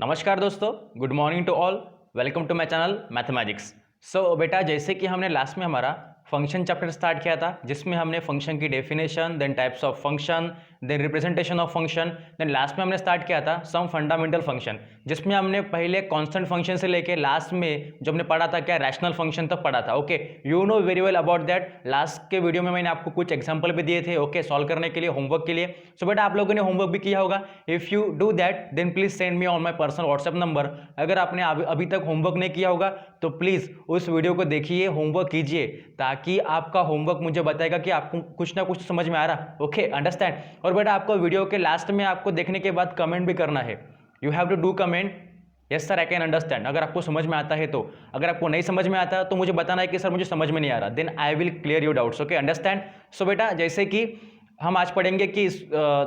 नमस्कार दोस्तों, good morning to all. Welcome to my channel mathematics. So बेटा, जैसे कि हमने लास्ट में हमारा फंक्शन चैप्टर स्टार्ट किया था, जिसमें हमने फंक्शन की definition, then types of function, then representation of function, then last में हमने स्टार्ट किया था सम फंडामेंटल फंक्शन, जिसमें हमने पहले कांस्टेंट फंक्शन से लेके लास्ट में जो हमने पढ़ा था क्या रैशनल फंक्शन तक पढ़ा था। Okay, you know very well about that. Last के वीडियो में मैंने आपको कुछ एग्जांपल भी दिए थे, ओके, सॉल्व करने के लिए, होमवर्क के लिए। सो बेटा, आप लोगों ने होमवर्क भी किया होगा। If you do that then please send me on my personal WhatsApp number. अगर आपने अभी तक होमवर्क नहीं किया होगा तो प्लीज उस वीडियो को देखिए, होमवर्क कीजिए, ताकि आपका होमवर्क मुझे बताएगा कि आपको कुछ ना कुछ समझ में आ रहा। Okay, understand. और बेटा, आपको वीडियो के लास्ट में आपको देखने के बाद कमेंट भी करना है। You have to do comment, yes sir I can understand. अगर आपको समझ में आता है तो, अगर आपको नहीं समझ में आता तो मुझे बताना है कि सर मुझे समझ में नहीं आ रहा, then I will clear your doubts. Okay, understand. So बेटा, जैसे कि हम आज पढ़ेंगे कि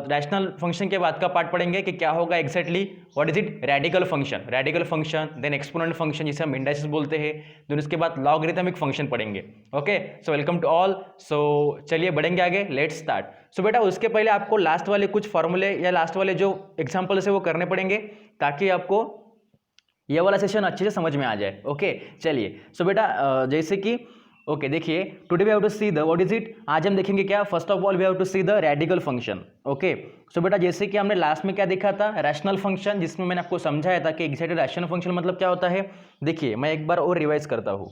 रैशनल फंक्शन के बाद का पार्ट पढ़ेंगे कि क्या होगा exactly, what is it, radical function, then exponent function जिसे हम इंडाइसिस बोलते हैं, देन उसके बाद लॉगरिथमिक फंक्शन पढ़ेंगे। Okay, so welcome to all. So चलिए बढ़ेंगे आगे, लेट्स स्टार्ट। सो बेटा, उसके पहले आपको लास्ट वाले कुछ फॉर्मूले या लास्ट वाले जो एग्जाम्पल्स है वो करने पड़ेंगे, ताकि आपको ये वाला सेशन अच्छे से समझ में आ जाए। ओके, चलिए। सो बेटा, जैसे कि ओके देखिए, today we have to see the what is it. आज हम देखेंगे क्या, first of all we have to see the radical function. Okay, so बेटा, जैसे कि हमने लास्ट में क्या देखा था, रैशनल फंक्शन, जिसमें मैंने आपको समझाया था कि एग्जैक्ट रैशनल फंक्शन मतलब क्या होता है। देखिए, मैं एक बार और रिवाइज करता हूँ।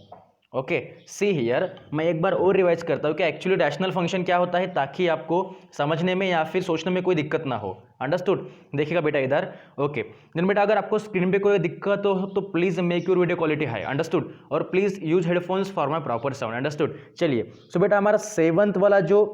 ओके, सी हियर, मैं एक बार और रिवाइज करता हूँ कि एक्चुअली रैशनल फंक्शन क्या होता है, ताकि आपको समझने में या फिर सोचने में कोई दिक्कत ना हो। अंडरस्टूड। देखिएगा बेटा इधर। ओके, देन बेटा, अगर आपको स्क्रीन पे कोई दिक्कत हो तो please make your video quality high. Understood. और please use headphones for my proper sound. Understood. चलिए, सो बेटा, हमारा सेवंथ वाला जो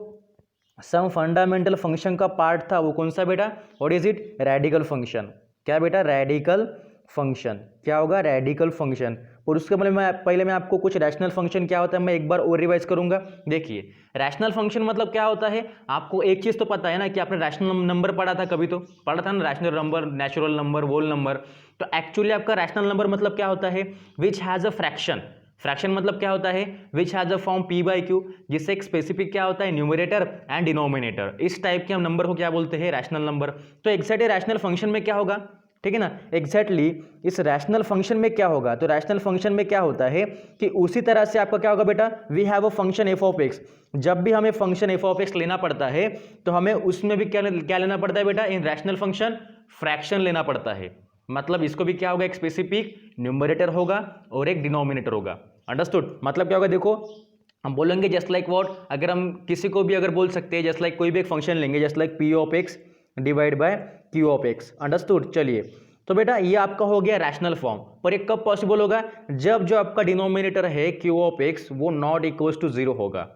सम फंडामेंटल फंक्शन का पार्ट था वो कौन सा बेटा, what is it, radical function. क्या बेटा, रेडिकल फंक्शन। क्या होगा, रेडिकल फंक्शन। और उसके पहले मैं आपको कुछ रैशनल फंक्शन क्या होता है मैं एक बार और रिवाइज करूंगा। देखिए, रैशनल फंक्शन मतलब क्या होता है, आपको एक चीज तो पता है ना कि आपने रैशनल नंबर पढ़ा था, कभी तो पढ़ा था ना, rational number, natural number, whole number. तो एक्चुअली आपका रैशनल नंबर मतलब क्या होता है, which has a fraction. Fraction मतलब क्या होता है, which has a form p by Q, जिससे एक स्पेसिफिक क्या होता है, न्यूमरेटर एंड डिनोमिनेटर। इस टाइप के हम नंबर को क्या बोलते हैं, रैशनल नंबर। तो एक्जैक्टली रैशनल फंक्शन में क्या होगा, ठीक है ना, एग्जैक्टली इस रैशनल फंक्शन में क्या होगा, तो रैशनल फंक्शन में क्या होता है कि उसी तरह से आपका क्या होगा बेटा, we have a function F of X. जब भी हमें फंक्शन एफ ऑफ एक्स लेना पड़ता है तो हमें उसमें भी क्या लेना पड़ता है बेटा, इन रैशनल फंक्शन फ्रैक्शन लेना पड़ता है। मतलब इसको भी क्या होगा, एक स्पेसिफिक न्यूमरेटर होगा और एक डिनोमिनेटर होगा। अंडरस्टूड। मतलब क्या होगा, देखो हम बोलेंगे जस्ट लाइक व्हाट, अगर हम किसी को भी अगर बोल सकते हैं जस्ट लाइक कोई भी एक फंक्शन लेंगे, just like P of x divide by Q of x. Understood. चलिए, तो बेटा ये आपका हो गया रैशनल फॉर्म। पर ये कब पॉसिबल होगा, जब जो आपका डिनोमिनेटर है क्यू ऑफ एक्स वो नॉट इक्वल टू 0 होगा।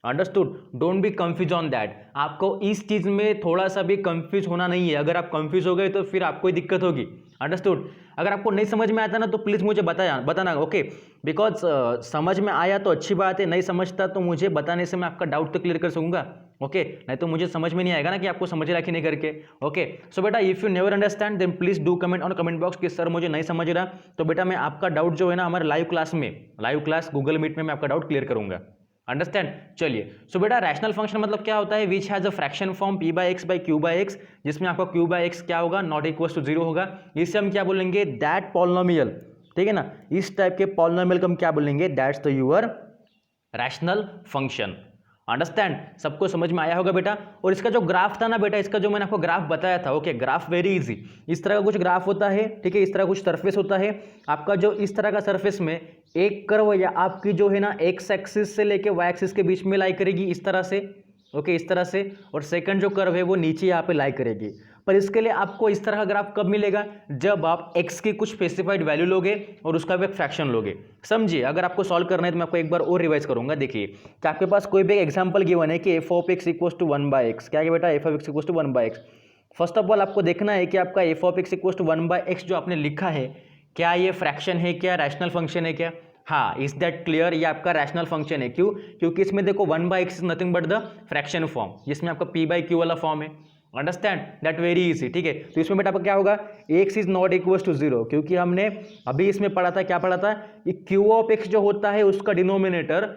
Understood. Don't be confuse on that. आपको इस चीज में थोड़ा सा भी कंफ्यूज होना नहीं है। अगर आप कंफ्यूज हो गए तो फिर आपको ही दिक्कत होगी। अंडरस्टूड। अगर आपको नहीं समझ में आता ना तो प्लीज मुझे बताना। ओके, बिकॉज समझ में आया तो अच्छी बात है, नहीं समझता तो मुझे बताने से मैं आपका डाउट तो क्लियर कर सकूंगा। ओके, नहीं तो मुझे समझ में नहीं आएगा ना कि आपको समझ रहा कि नहीं करके। ओके, सो बेटा, if you never understand then please do comment on comment box कि सर मुझे नहीं समझ रहा। तो बेटा मैं आपका डाउट जो है ना हमारे लाइव क्लास गूगल मीट में मैं आपका डाउट क्लियर करूंगा। अंडरस्टैंड। चलिए, सो बेटा रैशनल फंक्शन मतलब क्या होता है, which has a fraction form p by x by Q by x, जिसमें आपका q बाई एक्स क्या होगा, नॉट इक्वल टू 0 होगा। इसे हम क्या बोलेंगे, दैट पॉलिनोमियल। ठीक है ना, इस टाइप के पॉलिनोमियल को हम क्या बोलेंगे, that's the your rational function. Understand. सबको समझ में आया होगा बेटा। और इसका जो ग्राफ था ना बेटा, इसका जो मैंने आपको ग्राफ बताया था, ओके, ग्राफ वेरी इजी। इस तरह का कुछ ग्राफ होता है, ठीक है, इस तरह कुछ सरफेस होता है आपका, जो इस तरह का सरफेस में एक कर्व या आपकी जो है ना एक्स एक्सिस से लेके वाई एक्सिस के बीच में लाई करेगी इस तरह से। ओके, इस तरह से। और सेकंड जो कर्व है वो नीचे यहाँ पे लाई करेगी। पर इसके लिए आपको इस तरह का ग्राफ कब मिलेगा, जब आप x की कुछ स्पेसिफाइड वैल्यू लोगे और उसका भी एक फ्रैक्शन लोगे। समझिए, अगर आपको सॉल्व करना है तो मैं आपको एक बार और रिवाइज करूंगा। देखिए कि आपके पास कोई भी एग्जांपल गिवन है कि F of X equal to 1 by X. क्या है बेटा, F of X equal to 1 by X. First of all आपको देखना है कि आपका F of X equal to 1 by X जो आपने लिखा है, क्या ये फ्रैक्शन है, क्या रैशनल फंक्शन है क्या। हाँ, इज दैट क्लियर, ये आपका रैशनल फंक्शन है। क्यों, क्योंकि इसमें देखो 1 by X is nothing but the fraction form, जिसमें आपका p बाई क्यू वाला फॉर्म है। Understand that, very easy. ठीक है, तो इसमें बेटा आपका क्या होगा, X is not equal to 0, क्योंकि हमने अभी इसमें पढ़ा था, क्या पढ़ा था, कि क्यू ऑफ एक्स जो होता है उसका डिनोमिनेटर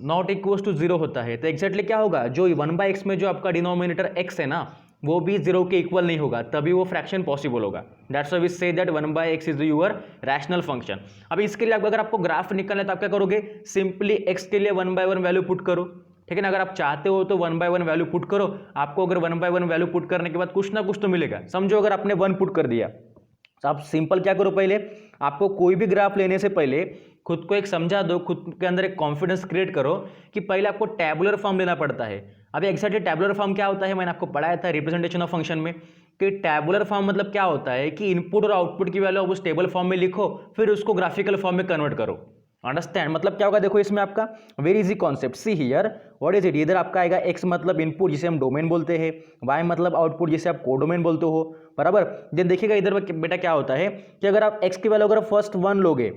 नॉट इक्वल टू 0 होता है। तो एक्जैक्टली क्या होगा, जो 1 बाई एक्स में जो आपका डिनोमिनेटर x है ना, वो भी 0 के इक्वल नहीं होगा, तभी वो फ्रैक्शन पॉसिबल होगा। That's why we say that 1/x is your rational function. अब इसके लिए अगर आपको ग्राफ निकालना है तो आप क्या करोगे, सिंपली x के लिए 1/1 वैल्यू पुट करो, ठीक है ना। अगर आप चाहते हो तो 1/1 वैल्यू पुट करो, आपको अगर 1/1 वैल्यू पुट करने के बाद कुछ ना कुछ तो मिलेगा। समझो अगर आपने 1 पुट कर दिया तो आप सिंपल क्या करो, पहले आपको कोई भी ग्राफ लेने से पहले खुद को एक समझा दो, खुद के अंदर एक कॉन्फिडेंस क्रिएट करो कि पहले आपको टैबुलर फॉर्म लेना पड़ता है। अभी एक्जैक्टली टैबुलर फॉर्म क्या होता है मैंने आपको पढ़ाया था रिप्रेजेंटेशन ऑफ फंक्शन में, कि टैबुलर फॉर्म मतलब क्या होता है कि इनपुट और आउटपुट की वैल्यू उस टेबल फॉर्म में लिखो, फिर उसको ग्राफिकल फॉर्म में कन्वर्ट करो। अंडरस्टैंड, मतलब क्या होगा, देखो इसमें आपका very easy concept, see here what is it, इधर आपका आएगा x मतलब इनपुट जिसे हम डोमेन बोलते हैं, y मतलब आउटपुट जिसे आप कोडोमेन बोलते हो, बराबर। देन देखिएगा इधर बेटा क्या होता है कि अगर आप x की वैल्यू अगर फर्स्ट 1 लोगे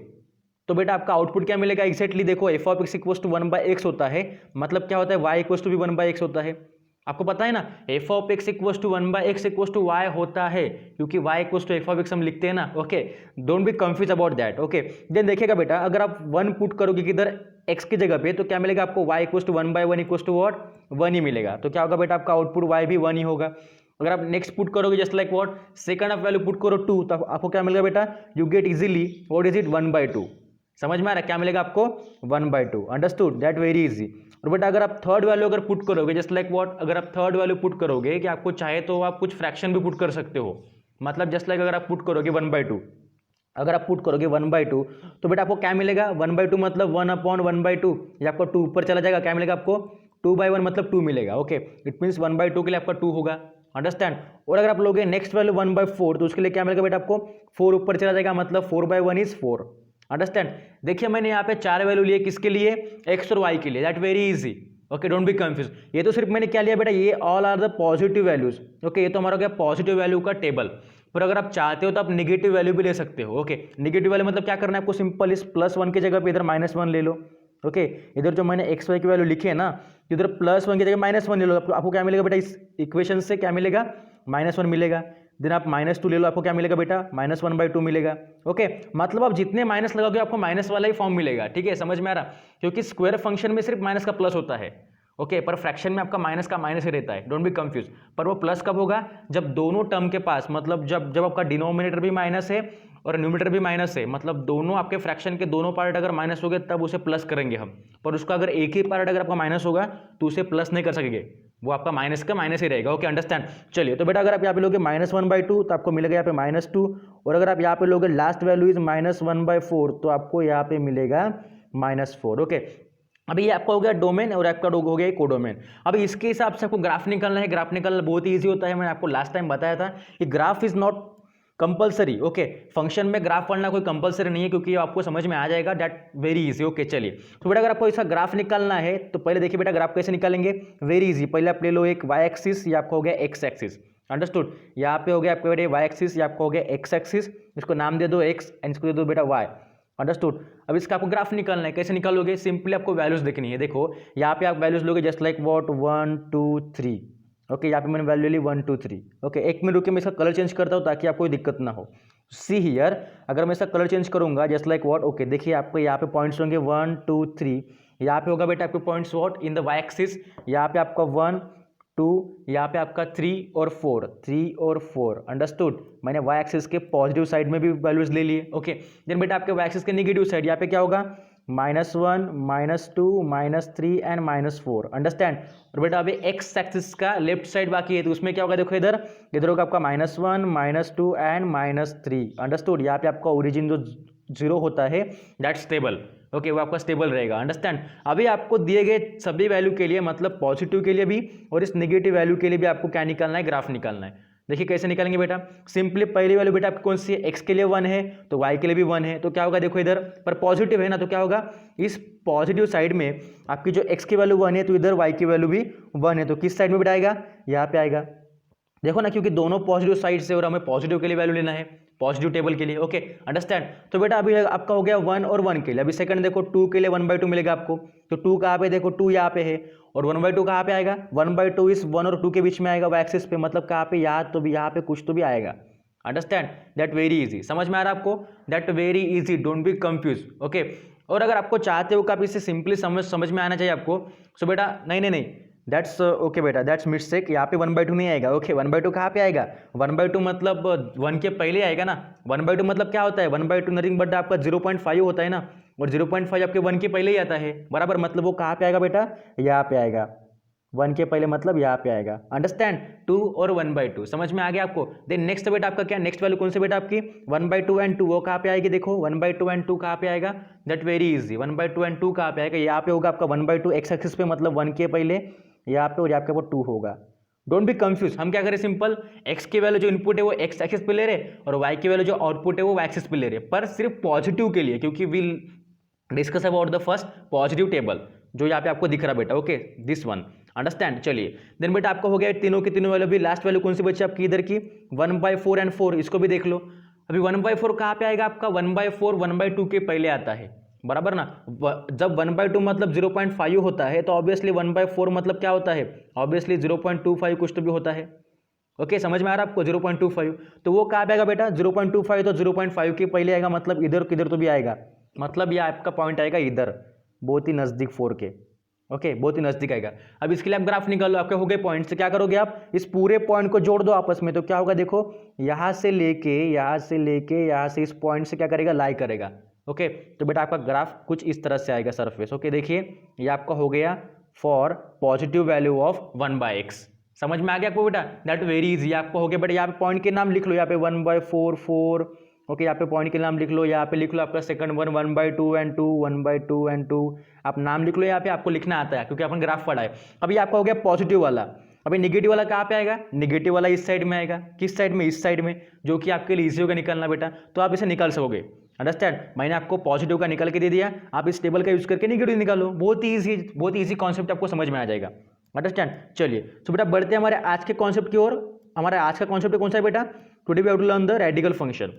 तो बेटा आपका आउटपुट क्या मिलेगा, एक्जैक्टली देखो f of x equals to 1/x होता है, मतलब क्या होता है y इक्वल्स टू भी 1/x होता है। आपको पता है ना f of x equals to 1/x equals to y होता है, क्योंकि y equals to f of x हम लिखते हैं ना। Okay, don't be confuse about that. Okay, then देखिएगा बेटा अगर आप 1 पुट करोगे किधर x की जगह पे, तो क्या मिलेगा आपको, y equals to 1/1 equals to what, 1 ही मिलेगा। तो क्या होगा बेटा आपका आउटपुट y भी 1 ही होगा। अगर आप नेक्स्ट पुट करोगे just like what, second of value put करो 2, तो आपको क्या मिलेगा बेटा, you get easily what is it 1/2। समझ में आ रहा है क्या मिलेगा आपको, 1/2। Understood, that very easy. और बेटा अगर आप थर्ड वैल्यू अगर पुट करोगे जस्ट लाइक व्हाट, अगर आप थर्ड वैल्यू पुट करोगे कि आपको चाहे तो आप कुछ फ्रैक्शन भी पुट कर सकते हो, मतलब जस्ट लाइक अगर आप पुट करोगे 1/2, अगर आप पुट करोगे 1/2 तो बेटा आपको क्या मिलेगा, 1/2 मतलब 1/1/2, या आपको 2 ऊपर चला जाएगा, क्या मिलेगा आपको 2/1 मतलब 2 मिलेगा। ओके, इट मीन्स 1/2 के लिए आपका 2 होगा। अंडरस्टैंड। और अगर आप लोगे नेक्स्ट वैल्यू 1/4 तो उसके लिए क्या मिलेगा बेटा आपको, 4 ऊपर चला जाएगा, मतलब 4/1 इज 4। अंडरस्टैंड। देखिए मैंने यहाँ पे 4 वैल्यू लिए, किसके लिए, x और y के लिए, that very easy. Okay, don't be confuse. ये तो सिर्फ मैंने क्या लिया बेटा, ये all are the positive values. Okay, ये तो हमारा हो गया पॉजिटिव वैल्यू का टेबल। पर अगर आप चाहते हो तो आप निगेटिव वैल्यू भी ले सकते हो। ओके, निगेटिव वैल्यू मतलब क्या करना है आपको, सिंपल इस +1 की जगह पे इधर -1 ले लो। ओके, इधर जो मैंने x y की वैल्यू लिखी है ना, इधर +1 की जगह -1 ले लो, आपको क्या मिलेगा बेटा, इस इक्वेशन से क्या मिलेगा, -1 मिलेगा। देन आप -2 ले लो, आपको क्या मिलेगा बेटा, -1/2 मिलेगा। ओके, मतलब आप जितने माइनस लगाओगे आपको माइनस वाला ही फॉर्म मिलेगा। ठीक है, समझ में आ रहा, क्योंकि स्क्वायर फंक्शन में सिर्फ माइनस का प्लस होता है। ओके, पर फ्रैक्शन में आपका माइनस का माइनस ही रहता है, डोंट बी कंफ्यूज। पर वो प्लस कब होगा, जब दोनों टर्म के पास, मतलब जब आपका डिनोमिनेटर भी माइनस है और न्यूमरेटर भी माइनस है, मतलब दोनों आपके फ्रैक्शन के दोनों पार्ट अगर माइनस हो गए तब उसे प्लस करेंगे हम। पर उसका अगर एक ही पार्ट अगर आपका माइनस होगा तो उसे प्लस नहीं कर सकेंगे, वो आपका माइनस का माइनस ही रहेगा। Okay, understand. चलिए, तो बेटा अगर आप यहाँ पे लोगे -1/2 तो आपको मिलेगा यहाँ पे -2, और अगर आप यहाँ पे लोगे लास्ट वैल्यू इज -1/4 तो आपको यहाँ पे मिलेगा -4। ओके, अभी ये आपका हो गया डोमेन और आपका हो गया कोडोमेन। अब इसके हिसाब से आपको ग्राफ निकालना है। ग्राफ निकालना बहुत ही ईजी होता है, मैंने आपको लास्ट टाइम बताया था कि graph is not compulsory. Okay, function में ग्राफ पढ़ना कोई कंपलसरी नहीं है, क्योंकि आपको समझ में आ जाएगा, दैट वेरी इजी। ओके, चलिए, तो बेटा अगर आपको इसका ग्राफ निकालना है तो पहले देखिए बेटा ग्राफ कैसे निकालेंगे, वेरी इजी। पहले आप ले लो एक y एक्सिस, ये आपका हो गया x एक्सिस। अंडरस्टूड, यहाँ पे हो गया आपका बेटा y एक्सिस, ये आपका हो गया x एक्सिस, इसको नाम दे दो x एंड इसको दे दो बेटा y। अंडरस्टूड। अब इसका आपको ग्राफ निकालना है, कैसे निकालोगे, सिंपली आपको वैल्यूज देखनी है। देखो यहाँ पे आप वैल्यूज लोगे जस्ट लाइक व्हाट 1 2 3। ओके, यहाँ पे मैंने वैल्यू ली 1 2 3। ओके, एक मिनट रुके, मैं इसका कलर चेंज करता हूँ ताकि आपको कोई दिक्कत ना हो। सी हियर, अगर मैं इसका कलर चेंज करूंगा जस्ट लाइक व्हाट, ओके देखिए आपको यहाँ पे पॉइंट्स होंगे 1 2 3, यहाँ पे होगा बेटा आपके points what in the y axis, यहाँ पे आपका 1 2, यहाँ पे आपका 3 और 4। अंडरस्टूड, मैंने y एक्सिस के पॉजिटिव साइड में भी वैल्यूज ले लिए। ओके, देन बेटा आपके y एक्सिस के नेगेटिव साइड यहाँ पे क्या होगा, -1 -2 -3 एंड -4। अंडरस्टैंड। और बेटा अभी x एक्सिस का लेफ्ट साइड बाकी है, तो उसमें क्या होगा, देखो इधर होगा आपका -1 -2 एंड -3। अंडरस्टूड, यहाँ पे आपका ओरिजिन जो 0 होता है दैट स्टेबल। ओके, वो आपका स्टेबल रहेगा। अंडरस्टैंड। अभी आपको दिए गए सभी वैल्यू के लिए, मतलब पॉजिटिव के लिए भी और इस नेगेटिव वैल्यू के लिए भी आपको क्या निकालना है, ग्राफ निकालना है। देखिए कैसे निकालेंगे बेटा, सिंपली पहली वैल्यू बेटा आपकी कौन सी है, x के लिए 1 है तो y के लिए भी 1 है, तो क्या होगा, देखो इधर पर पॉजिटिव है ना, तो क्या होगा, इस पॉजिटिव साइड में आपकी जो x की वैल्यू 1 है तो इधर y की वैल्यू भी 1 है, तो किस साइड में बेटा आएगा, यहाँ पे आएगा। देखो ना, क्योंकि दोनों पॉजिटिव साइड से और हमें पॉजिटिव के लिए वैल्यू लेना है, पॉजिटिव टेबल के लिए। Okay, understand. तो बेटा अभी आपका हो गया 1 और 1 के लिए। अभी सेकंड देखो 2 के लिए 1/2 मिलेगा आपको, तो 2 कहाँ पे, देखो 2 यहाँ पे है, और 1/2 कहाँ पे आएगा, 1/2 इस 1 और 2 के बीच में आएगा y एक्सिस पे, मतलब कहाँ पे, यहाँ तो भी यहाँ पे कुछ तो भी आएगा। Understand, that very easy. समझ में आ रहा है आपको, that very easy, don't be confuse. Okay, और अगर आपको चाहते हो कि आप इसे सिंपली समझ में आना चाहिए आपको, सो बेटा नहीं, दैट्स ओके बेटा, दैट्स मिस्टेक, यहाँ पे 1/2 नहीं आएगा। ओके 1/2 कहाँ पे आएगा? 1/2 मतलब 1 के पहले आएगा ना। 1/2 मतलब क्या होता है? 1/2 नथिंग बट आपका 0.5 होता है ना, और 0.5 आपके 1 के पहले ही आता है, बराबर। मतलब वो कहाँ पे आएगा बेटा? यहाँ पे आएगा। 1 के पहले मतलब यहाँ पे आएगा। अंडरस्टैंड? 2 और 1/2 समझ में आ गया आपको? देन नेक्स्ट बेटा आपका क्या, नेक्स्ट वैल्यू कौन सी बेटा आपकी? 1/2 एंड 2, वो कहाँ पे आएगी? देखो 1/2 एंड 2 कहाँ पे आएगा? That very easy. 1/2 एंड 2 कहाँ पे आएगा? यहाँ पे होगा आपका 1/2 एक्स एक्सिस पे, मतलब 1 के पहले यहाँ पे, और यहाँ पे वो 2 होगा। Don't be confuse. हम क्या करें? सिंपल, x की वैल्यू जो इनपुट है वो x एक्सिस पे ले रहे, और y की वैल्यू जो आउटपुट है वो y एक्सिस पे ले रहे, पर सिर्फ पॉजिटिव के लिए, क्योंकि will discuss about the first positive table जो यहाँ पे आपको दिख रहा बेटा। Okay this one, understand? चलिए देन बेटा आपका हो गया तीनों के तीनों वैल्यू भी। लास्ट वैल्यू कौन सी बची आपकी इधर की? 1/4 एंड 4, इसको भी देख लो। अभी 1/4 कहाँ पे आएगा आपका? 1/4 1/2 के पहले आता है, बराबर ना। जब 1/2 मतलब 0.5 होता है, तो ऑब्वियसली 1/4 मतलब क्या होता है? ऑब्वियसली 0.25 कुछ तो भी होता है। ओके समझ में आ रहा है आपको? 0.25, तो वो कहाँ पे आएगा बेटा? 0.25 तो 0.5 के पहले आएगा, मतलब इधर किधर तो भी आएगा, मतलब ये आपका पॉइंट आएगा इधर, बहुत ही नजदीक 4 के। ओके बहुत ही नजदीक आएगा। अब इसके लिए आप ग्राफ निकालो, आपके हो गए पॉइंट से। क्या करोगे आप? इस पूरे पॉइंट को जोड़ दो आपस में, तो क्या होगा? देखो यहाँ से लेके यहाँ से लेके यहाँ से इस पॉइंट से क्या करेगा? लाई करेगा। ओके तो बेटा आपका ग्राफ कुछ इस तरह से आएगा सरफेस। ओके देखिए ये आपका हो गया for positive value of 1/x। समझ में आ गया आपको बेटा? That very easy. आपको हो गया बेटा, यहाँ पे पॉइंट के नाम लिख लो, यहाँ पे 1/4 4। ओके यहाँ पे पॉइंट के नाम लिख लो, यहाँ पे लिख लो आपका सेकंड वन 1/2 एंड 2, 1/2 एंड 2। आप नाम लिख लो, यहाँ पे आपको लिखना आता है क्योंकि अपन ग्राफ पढ़ा है। अभी आपका हो गया पॉजिटिव वाला। अभी निगेटिव वाला कहाँ पे आएगा? निगेटिव वाला इस साइड में आएगा। किस साइड में? इस साइड में, जो कि आपके लिए इजी होगा निकालना बेटा, तो आप इसे निकाल सकोगे। अंडरस्टैंड? मैंने आपको पॉजिटिव का निकाल के दे दिया, आप इस टेबल का यूज करके निगेटिव निकालो। बहुत ही ईजी कॉन्सेप्ट आपको समझ में आ जाएगा। अंडरस्टैंड? चलिए तो बेटा बढ़ते हैं हमारे आज के कॉन्सेप्ट की ओर। हमारा आज का कॉन्सेप्ट कौन सा है बेटा? Today we have to learn the radical function.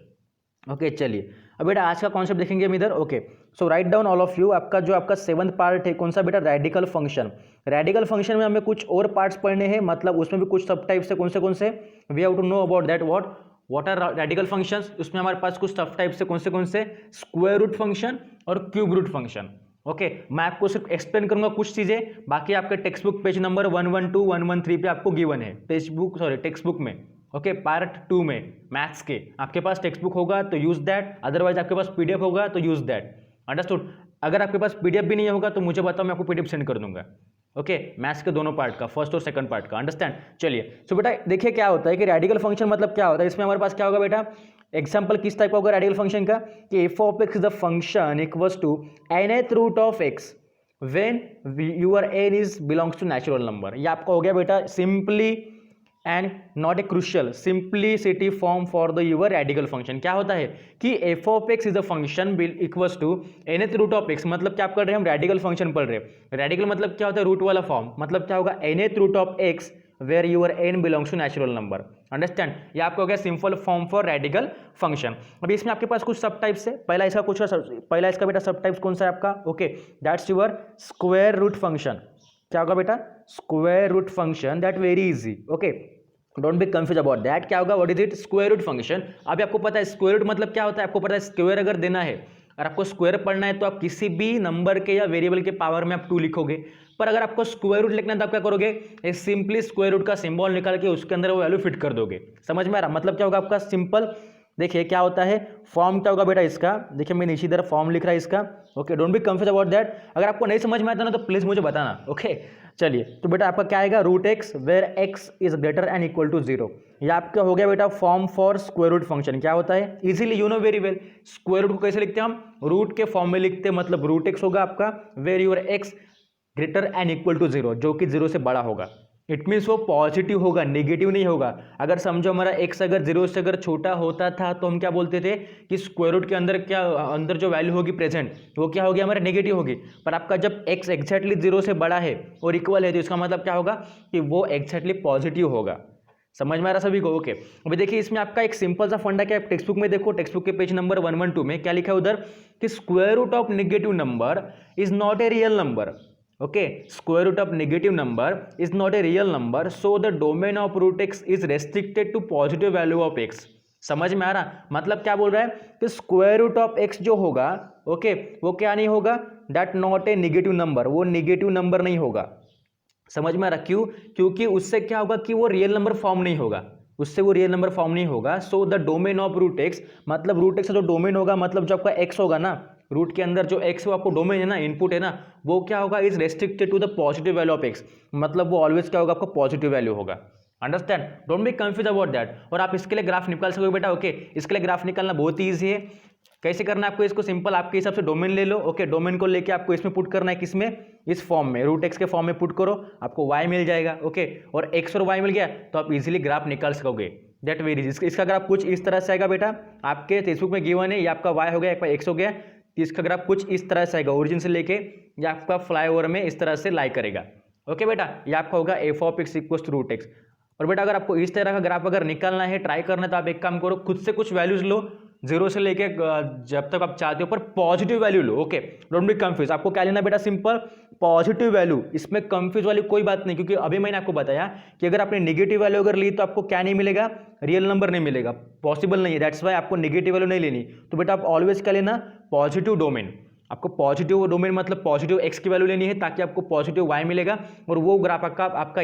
Okay चलिए अब बेटा आज का कॉन्सेप्ट देखेंगे हम इधर। Okay so write down all of you. आपका जो आपका 7th पार्ट है कौन सा बेटा? Radical function. रेडिकल फंक्शन में हमें कुछ और पार्ट्स पढ़ने हैं, मतलब उसमें भी कुछ सब टाइप्स है। कौन से? We have to know about that what are radical functions. उसमें हमारे पास कुछ सब टाइप्स है। कौन से? स्क्वायर रूट फंक्शन और क्यूब रूट फंक्शन। ओके मैं आपको सिर्फ एक्सप्लेन करूंगा कुछ चीजें, बाकी आपके टेक्स्ट बुक पेज नंबर 112 113 पे आपको गिवन है, टेक्स्ट बुक में। ओके पार्ट 2 में मैथ्स के आपके पास टेक्स्ट बुक होगा तो यूज दैट, अदरवाइज आपके पास पीडीएफ होगा तो यूज दैट। अंडरस्टूड? अगर आपके पास पीडीएफ भी नहीं होगा तो मुझे बताओ, मैं आपको पीडीएफ सेंड कर दूंगा। ओके मैथ्स के दोनों पार्ट का, फर्स्ट और सेकंड पार्ट का। अंडरस्टैंड? चलिए सो बेटा देखिए क्या होता है कि रेडिकल फंक्शन मतलब क्या होता है। इसमें हमारे पास क्या होगा बेटा? एग्जाम्पल किस टाइप का होगा रेडिकल फंक्शन का? कि F of X is the function equals to nth root of X when your N is belongs to natural number. ये आपका हो गया बेटा simply and not a crucial simplicity form for the your radical function. क्या होता है कि F of X is a function equals to nth root of X. मतलब क्या आप कर रहे हैं? हम रेडिकल फंक्शन पढ़ रहे हैं। रेडिकल मतलब क्या होता है? रूट वाला फॉर्म। मतलब क्या होगा? nth root of X where your N belongs to natural number. Understand? ये आपको हो गया simple form for radical function. अभी इसमें आपके पास कुछ सब टाइप्स है। पहला इसका बेटा सब टाइप्स कौन सा है आपका? Okay that's your square root function. क्या होगा बेटा? Square root function. That very easy. Okay don't be confuse about that. क्या होगा? What is it? Square root function. अभी आपको पता है स्क्वायर रूट मतलब क्या होता है? आपको पता है स्क्वायर अगर देना है, अगर आपको स्क्वायर पढ़ना है तो आप किसी भी नंबर के या वेरिएबल के पावर में आप 2 लिखोगे। पर अगर आपको स्क्वायर रूट लिखना है तो आप क्या करोगे? एक सिंपली स्क्वायर रूट का सिंबल निकाल के उसके अंदर वो वैल्यू फिट कर दोगे। समझ में आ रहा? मतलब क्या होगा आपका? सिंपल देखिए क्या होता है, फॉर्म क्या होगा बेटा इसका? देखिए मैं नीचे इधर फॉर्म लिख रहा है इसका। Okay don't be confuse about that. अगर आपको नहीं समझ में आता ना तो प्लीज मुझे बताना। ओके चलिए तो बेटा आपका क्या आएगा? Root X where X is greater and equal to 0। ये आपका हो गया बेटा form for square root function. क्या होता है? Easily you know very well. Square root को कैसे लिखते हैं हम? रूट के फॉर्म में लिखते हैं। मतलब रूट एक्स होगा आपका where your X greater and equal to 0, जो कि 0 से बड़ा होगा। इट मीन्स वो पॉजिटिव होगा, नेगेटिव नहीं होगा। अगर समझो हमारा एक्स अगर 0 से अगर छोटा होता था तो हम क्या बोलते थे कि स्क्वायर रूट के अंदर जो वैल्यू होगी प्रेजेंट वो क्या होगी? हमारा नेगेटिव होगी। पर आपका जब एक्स एक्जैक्टली 0 से बड़ा है और इक्वल है तो इसका मतलब क्या होगा कि वो एक्जैक्टली पॉजिटिव होगा। समझ में आ रहा सभी को? ओके अभी देखिए इसमें आपका एक सिंपल सा फंडा क्या है, टेक्स्ट बुक में देखो, टेक्स्ट बुक के पेज नंबर 112 में क्या लिखा है उधर कि square root of negative number is not a real number. Okay, square root of negative number is not a real number, so the domain of root x is restricted to positive value of x. समझ में आ रहा? मतलब क्या बोल रहा है कि स्क्वायर रूट ऑफ एक्स जो होगा ओके वो क्या नहीं होगा? That not a negative number, वो नेगेटिव नंबर नहीं होगा। समझ में आ रहा? क्यों? क्योंकि उससे क्या होगा कि वो रियल नंबर फॉर्म नहीं होगा, उससे वो रियल नंबर फॉर्म नहीं होगा। So the domain of root X, मतलब रूट एक्स का जो डोमेन होगा, मतलब जो आपका एक्स होगा ना, रूट के अंदर जो एक्स वो आपको डोमेन है ना, इनपुट है ना, वो क्या होगा, is restricted to the positive value of X, मतलब वो ऑलवेज क्या होगा, आपको पॉजिटिव वैल्यू होगा। Understand? Don't be confuse about that. और आप इसके लिए ग्राफ निकाल सकोगे बेटा। ओके, इसके लिए ग्राफ निकालना बहुत ही ईजी है। कैसे करना है आपको इसको? सिंपल, आपके हिसाब से डोमेन ले लो। ओके, डोमेन को लेके आपको इसमें पुट करना है, किसमें? इस फॉर्म में, रूट एक्स के फॉर्म में पुट करो, आपको y मिल जाएगा। ओके, और x और y मिल गया तो आप इजीली ग्राफ निकाल सकोगे। दैट वेरी, इसका ग्राफ कुछ इस तरह से आएगा बेटा, आपके टेक्स्टबुक में गिवन है, ये आपका y हो गया, आपका x हो गया, तो इसका ग्राफ कुछ इस तरह से आएगा, ओरिजिन से लेके ये आपका फ्लाईओवर में इस तरह से लाई करेगा। ओके बेटा, ये आपका होगा F of X equal to root X. और बेटा अगर आपको इस तरह का ग्राफ अगर निकालना है, ट्राई करना है, तो आप एक काम करो, खुद से कुछ वैल्यूज लो, जीरो से लेके जब तक आप चाहते हो, पर positive value low. Okay, don't be confuse. आपको क्या लेना बेटा? सिंपल पॉजिटिव वैल्यू, इसमें कंफ्यूज वाली कोई बात नहीं, क्योंकि अभी मैंने आपको बताया कि अगर आपने नेगेटिव वैल्यू अगर ली तो आपको क्या नहीं मिलेगा, रियल नंबर नहीं मिलेगा, पॉसिबल नहीं है। दैट्स वाई आपको नेगेटिव वैल्यू नहीं लेनी। तो बेटा आप ऑलवेज क्या लेना? Positive domain. आपको पॉजिटिव डोमेन मतलब पॉजिटिव एक्स की वैल्यू लेनी है, ताकि आपको पॉजिटिव वाई मिलेगा, और वो ग्राफ आपका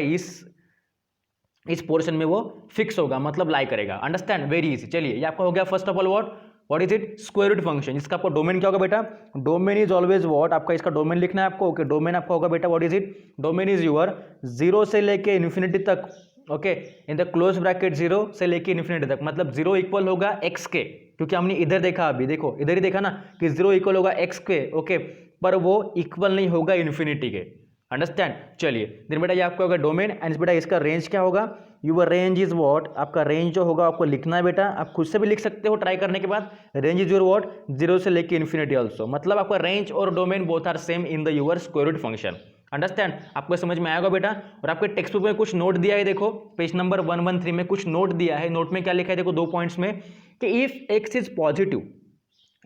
इस पोर्शन में वो फिक्स होगा, मतलब लाई करेगा। अंडरस्टैंड? Very easy. चलिए, ये आपका हो गया first of all what is it? Square root function. इसका आपका डोमेन क्या होगा बेटा? डोमेन इज ऑलवेज व्हाट, आपका इसका डोमेन लिखना है आपको। ओके, डोमेन आपका होगा बेटा, what is it? Domain is your zero से लेके इन्फिनिटी तक। Okay, in the close bracket zero से लेके इन्फिनिटी तक, मतलब जीरो इक्वल होगा एक्स के, क्योंकि हमने इधर देखा, अभी देखो इधर ही देखा ना कि जीरो इक्वल होगा एक्स के। ओके, पर वो इक्वल नहीं होगा इन्फिनिटी के। अंडरस्टैंड? चलिए, दिन बेटा ये आपका होगा डोमेन, एंड बेटा इसका रेंज क्या होगा? यूर रेंज इज व्हाट, आपका रेंज जो होगा आपको लिखना है बेटा, आप खुद से भी लिख सकते हो ट्राई करने के बाद। Range is your what? Zero से लेके इन्फिनिटी ऑल्सो, मतलब आपका रेंज और domain both are same in the your square root function. Understand? आपको समझ में आएगा बेटा। और आपके टेक्स्ट बुक में कुछ नोट दिया है, देखो पेज नंबर 113 में कुछ नोट दिया है। नोट में क्या लिखा है देखो, 2 पॉइंट्स में, कि if x is positive,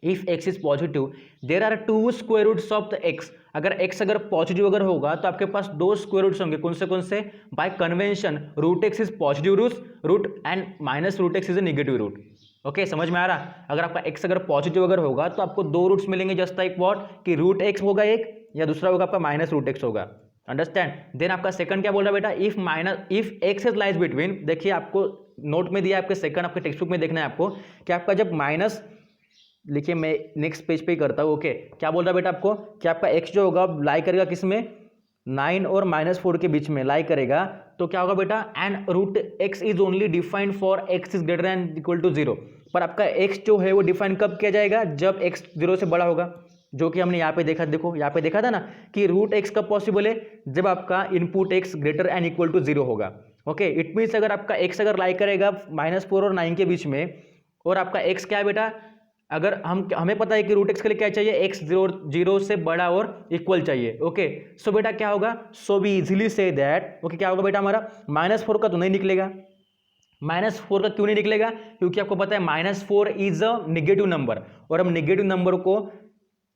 if x is positive there are two square roots of the x। अगर x अगर पॉजिटिव अगर होगा तो आपके पास 2 स्क्वायर रूट्स होंगे। कौन से? By convention root x is positive root and minus root x is a negative root. Okay, समझ में आ रहा? अगर आपका x अगर पॉजिटिव अगर होगा तो आपको 2 रूट्स मिलेंगे, जस्ट लाइक व्हाट, कि रूट x होगा एक, या दूसरा होगा आपका माइनस रूट x होगा। अंडरस्टैंड? देन आपका सेकंड क्या बोल रहा है बेटा? If x is lies between, देखिए आपको नोट में दिया, आपके सेकंड आपके टेक्स्ट बुक में देखना है आपको, कि आपका जब माइनस, लिखिए मैं नेक्स्ट पेज पे ही करता हूँ। ओके, क्या बोल रहा है बेटा आपको? कि आपका x जो होगा लाई करेगा किस में? 9 और -4 के बीच में लाई करेगा। तो क्या होगा बेटा? And root x is only defined for x is greater than equal to 0। पर आपका x जो है वो डिफाइन कब किया जाएगा? जब x 0 से बड़ा होगा, जो कि हमने यहाँ पे देखा। देखो यहाँ पे देखा था ना कि रूट x कब पॉसिबल है? जब आपका input x greater and equal to 0 होगा। ओके, इट मीन्स अगर आपका x अगर लाई करेगा -4 और 9 के बीच में, और आपका x क्या है बेटा? अगर हमें पता है कि रूट एक्स के लिए क्या चाहिए? x जीरो से बड़ा और इक्वल चाहिए। ओके, सो बेटा क्या होगा? So we easily say that, okay क्या होगा बेटा हमारा? -4 का तो नहीं निकलेगा। -4 का क्यों नहीं निकलेगा? क्योंकि आपको पता है -4 इज अ नेगेटिव नंबर, और हम नेगेटिव नंबर को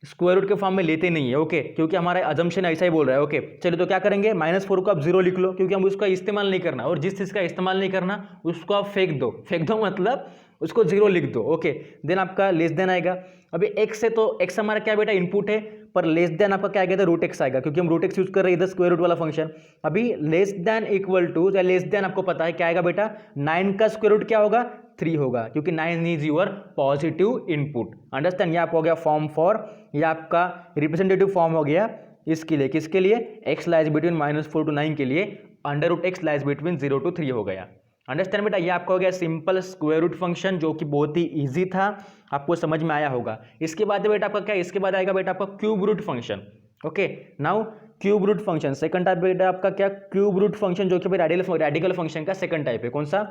स्क्वायर रूट के फॉर्म में लेते नहीं है। ओके, क्योंकि हमारा अजम्पशन ऐसा ही बोल रहा है। ओके, चलिए तो क्या करेंगे? -4 को आप 0 लिख लो, क्योंकि हम उसका इस्तेमाल नहीं करना, और जिस चीज़ का इस्तेमाल नहीं करना उसको आप फेंक दो मतलब उसको 0 लिख दो। ओके, देन आपका लेस देन आएगा। अभी x है तो x हमारा क्या बेटा? इनपुट है, पर लेस देन आपका क्या आएगा? तो रूट एक्स आएगा, क्योंकि हम रूट एक्स यूज कर रहे हैं इधर स्क्वायर रूट वाला फंक्शन। अभी लेस देन इक्वल टू, या लेस देन आपको पता है क्या आएगा बेटा? 9 का स्क्वायर रूट क्या होगा? 3 होगा, क्योंकि 9 is your positive input. Understand? ये आपको हो गया फॉर्म फॉर, ये आपका रिप्रेजेंटेटिव फॉर्म हो गया इसके लिए। किसके लिए? x लाइज बिटवीन -4 to 9 के लिए, under root x lies between 0 to 3 हो गया। अंडरस्टैंड बेटा? ये आपका हो गया सिंपल स्क्वायर रूट फंक्शन, जो कि बहुत ही इजी था, आपको समझ में आया होगा। इसके बाद बेटा आपका क्या? इसके बाद आएगा बेटा आपका cube root function. Okay, now cube root function second type बेटा आपका क्या? क्यूब रूट फंक्शन, जो कि रेडिकल फंक्शन का सेकंड टाइप है। कौन सा?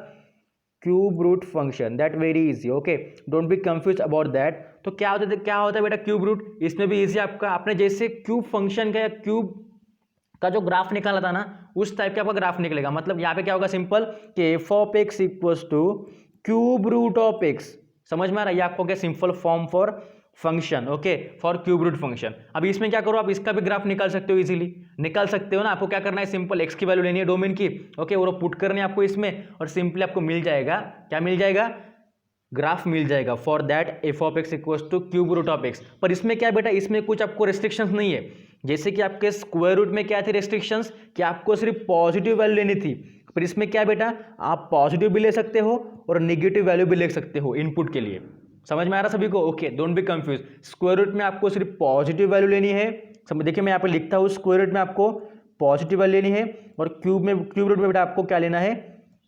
Cube root function. That very easy. Okay, don't be confuse about that. तो क्या होता है बेटा क्यूब रूट? इसमें भी इजी आपका, आपने जैसे क्यूब फंक्शन का या क्यूब का जो ग्राफ निकाला था ना, उस टाइप का आपका ग्राफ निकलेगा। मतलब यहाँ पे क्या होगा? सिंपल कि F of x equals to cube root of x. समझ में आ रहा है? ये आपको क्या? Simple form for function. Okay, for cube root function. अब इसमें क्या करो, आप इसका भी ग्राफ निकाल सकते हो, इजीली निकाल सकते हो ना। आपको क्या करना है? सिंपल एक्स की वैल्यू लेनी है डोमेन की। ओके, वो पुट करनी है आपको इसमें, और सिंपली आपको मिल जाएगा, क्या मिल जाएगा? ग्राफ मिल जाएगा। For that f of x equals to cube root of x. पर इसमें क्या बेटा? इसमें कुछ आपको रेस्ट्रिक्शंस नहीं है, जैसे कि आपके स्क्वायर रूट में क्या थी रेस्ट्रिक्शंस कि आपको सिर्फ पॉजिटिव वैल्यू लेनी थी, पर इसमें क्या बेटा आप पॉजिटिव भी ले सकते हो और निगेटिव वैल्यू भी ले सकते हो इनपुट के लिए। समझ में आ रहा सभी को? Okay, don't be confuse. Square root में आपको सिर्फ पॉजिटिव वैल्यू लेनी है। देखिए मैं यहाँ पे लिखता हूँ, स्क्वायर रूट में आपको पॉजिटिव वैल्यू लेनी है और क्यूब रूट में बेटा आपको क्या लेना है,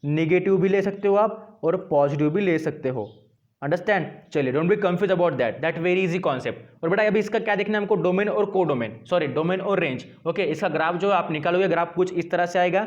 निगेटिव भी ले सकते हो आप और पॉजिटिव भी ले सकते हो। अंडरस्टैंड? चलिए, don't be confuse about that very easy concept. और बेटा अभी इसका क्या देखना है हमको, डोमेन और कोडोमेन, सॉरी डोमेन और रेंज। ओके, इसका ग्राफ जो आप निकालोगे, ग्राफ कुछ इस तरह से आएगा,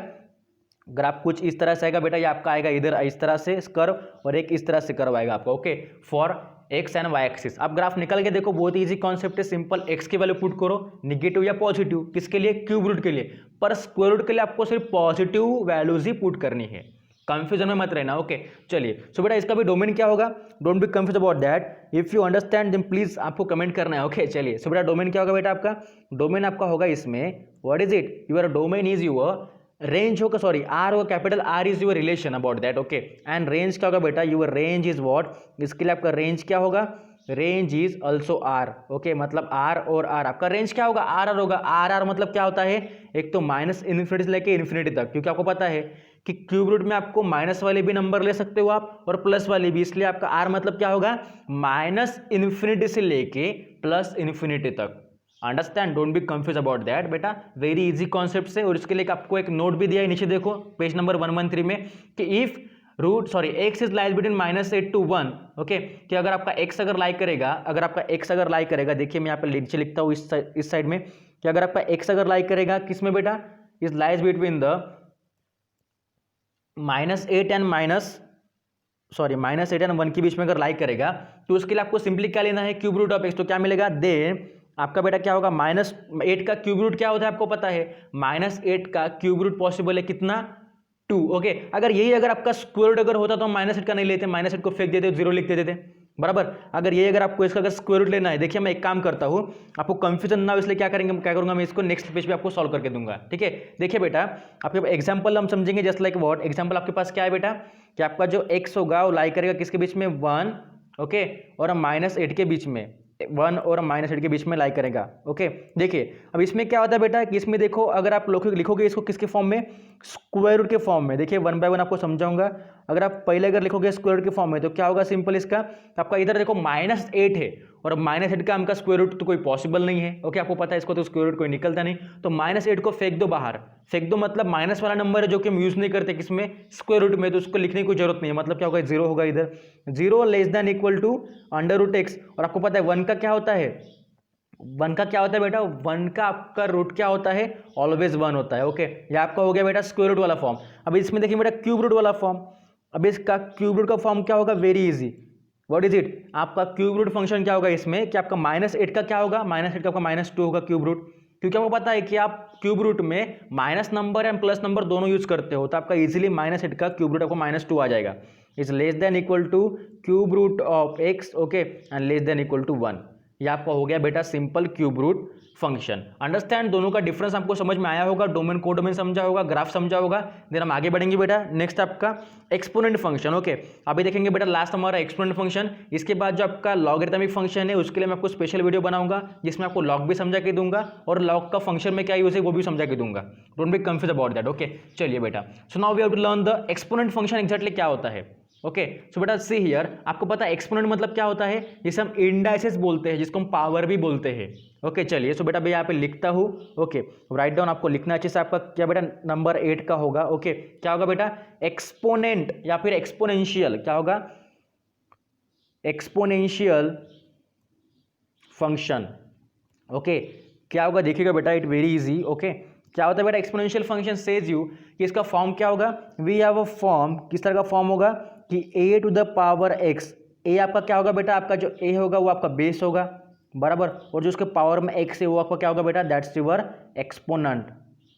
ग्राफ कुछ इस तरह से आएगा बेटा, ये आपका आएगा इधर इस तरह से कर्व और एक इस तरह से कर्व आएगा आपका। Okay, for x and y axis. आप ग्राफ निकल के देखो, बहुत इजी कॉन्सेप्ट है, सिंपल। एक्स की वैल्यू पुट करो, निगेटिव या पॉजिटिव, किसके लिए, क्यूब रूट के लिए, पर स्क्वायर रूट के लिए आपको सिर्फ पॉजिटिव वैल्यूज ही पुट करनी है, कंफ्यूजन में मत रहना। ओके, चलिए, सो बेटा इसका भी डोमेन क्या होगा, don't be confuse about that, if you understand then please आपको कमेंट करना है। ओके, चलिए, सो बेटा डोमेन क्या होगा बेटा, आपका डोमेन आपका होगा इसमें, what is it, your domain is your range होगा, सॉरी आर होगा, capital R is your relation about that. Okay, and range क्या होगा बेटा, यूर रेंज इज व्हाट, इसके लिए आपका रेंज क्या होगा, range is also R. Okay, मतलब आर और आर, आपका रेंज क्या होगा, आर आर होगा। आर आर मतलब क्या होता है, एक तो माइनस इन्फिनिटी से लेके इन्फिनिटी तक, क्योंकि आपको पता है कि क्यूब रूट में आपको माइनस वाले भी नंबर ले सकते हो आप और प्लस वाले भी, इसलिए आपका आर मतलब क्या होगा, माइनस इन्फिनिटी से लेके प्लस इन्फिनिटी तक। Understand? Don't be confuse about that बेटा, वेरी इजी कॉन्सेप्ट से। और इसके लिए आपको एक नोट भी दिया है नीचे, देखो पेज नंबर 113 में, कि if x is lies between -8 to 1। Okay, कि अगर आपका एक्स अगर लाई करेगा, अगर आपका एक्स अगर लाई करेगा, देखिए मैं यहाँ पे नीचे लिखता हूँ इस साइड में, कि अगर आपका एक्स अगर लाई करेगा किस में बेटा, is lies between the -8 and 1 के बीच में अगर लाई करेगा, तो उसके लिए आपको सिंपली क्या लेना है, क्यूब रूट ऑफ एक्स। तो क्या मिलेगा, देन आपका बेटा क्या होगा, -8 का क्यूब रूट क्या होता है आपको पता है, -8 का क्यूब रूट पॉसिबल है कितना, 2। ओके, अगर आपका स्क्वायर रूट अगर होता तो हम -8 का नहीं लेते, -8 को फेंक देते, 0 लिख देते थे, बराबर। अगर आपको इसका अगर स्क्वायर रूट लेना है, देखिए मैं एक काम करता हूँ, आपको कंफ्यूजन ना हो इसलिए क्या करूंगा मैं इसको नेक्स्ट पेज पे आपको सॉल्व करके दूंगा, ठीक है। देखिए बेटा, आपके एग्जांपल हम समझेंगे, जस्ट लाइक व्हाट एग्जांपल आपके पास क्या है बेटा, कि आपका जो x होगा वो लाई करेगा किसके बीच में, 1 ओके और -8 के बीच में, 1 और -8 के बीच में लाई करेगा। ओके, देखिए अब इसमें क्या होता है बेटा, कि इसमें देखो अगर आप लिखोगे इसको किसके फॉर्म में, स्क्वायर रूट के फॉर्म में। देखिए 1 बाय 1 आपको समझाऊंगा। अगर आप पहले अगर लिखोगे स्क्वायर रूट के फॉर्म में तो क्या होगा, सिंपल इसका आपका इधर देखो -8 है और -8 का हमका स्क्वायर रूट तो कोई पॉसिबल नहीं है। ओके, आपको पता है इसको तो स्क्वायर रूट कोई निकलता नहीं, तो -8 को फेंक दो बाहर, फेंक दो मतलब माइनस वाला नंबर है जो कि हम यूज नहीं करते किसमें, स्क्वायर रूट में, तो उसको लिखने की कोई जरूरत नहीं है। मतलब क्या होगा, 0 होगा इधर, 0 less than equal to √x। और आपको पता है 1 का क्या होता है, 1 का क्या होता है बेटा, 1 का आपका रूट क्या होता है, ऑलवेज 1 होता है। ओके, ये आपका हो गया बेटा स्क्वायर रूट वाला फॉर्म। अब इसमें देखिए बेटा क्यूब रूट वाला फॉर्म, अब इसका क्यूब रूट का फॉर्म क्या होगा, very easy, what is it, आपका क्यूब रूट फंक्शन क्या होगा इसमें, कि आपका -8 का क्या होगा, -8 का आपका -2 होगा क्यूब रूट, क्योंकि आपको पता है कि आप क्यूब रूट में minus number and plus number दोनों यूज करते हो, तो आपका इजीली -8 का क्यूब रूट आपको -2 आ जाएगा, is less than equal to cube root of x। Okay, and less than equal to 1। ये आपका हो गया बेटा simple cube root function. Understand, दोनों का डिफरेंस आपको समझ में आया होगा, डोमेन कोडोमेन समझा होगा, ग्राफ समझा होगा। देन हम आगे बढ़ेंगे बेटा, नेक्स्ट आपका एक्सपोनेंट फंक्शन। ओके, अभी देखेंगे बेटा लास्ट हमारा एक्सपोनेंट फंक्शन, इसके बाद जो आपका लॉगरिथमिक फंक्शन है उसके लिए मैं आपको स्पेशल वीडियो बनाऊंगा जिसमें आपको लॉग भी समझा के दूंगा और लॉग का फंक्शन में क्या यूज है वो भी समझा के दूंगा, don't be confuse about that. Okay, चलिए बेटा, so now we have to learn the exponent function exactly क्या होता है। ओके, सो बेटा सी हियर, आपको पता है एक्सपोनेंट मतलब क्या होता है, जिसे हम इंडाइसेस बोलते हैं, जिसको हम पावर भी बोलते हैं। ओके, चलिए, सो बेटा मैं यहाँ पे लिखता हूँ। ओके, राइट डाउन, आपको लिखना अच्छे से, आपका क्या बेटा नंबर 8 का होगा। ओके, क्या होगा बेटा, एक्सपोनेंट या फिर एक्सपोनेंशियल, क्या होगा, एक्सपोनेंशियल फंक्शन। ओके, क्या होगा देखिएगा बेटा, इट वेरी इजी। ओके, क्या होता है बेटा एक्सपोनेंशियल फंक्शन, सेज यू कि इसका फॉर्म क्या होगा, वी हैव अ फॉर्म, किस तरह का फॉर्म होगा कि a to the power x। a आपका क्या होगा बेटा, आपका जो a होगा वो आपका बेस होगा, बराबर, और जो उसके पावर में x है वो आपका क्या होगा बेटा, दैट्स योर एक्सपोनेंट।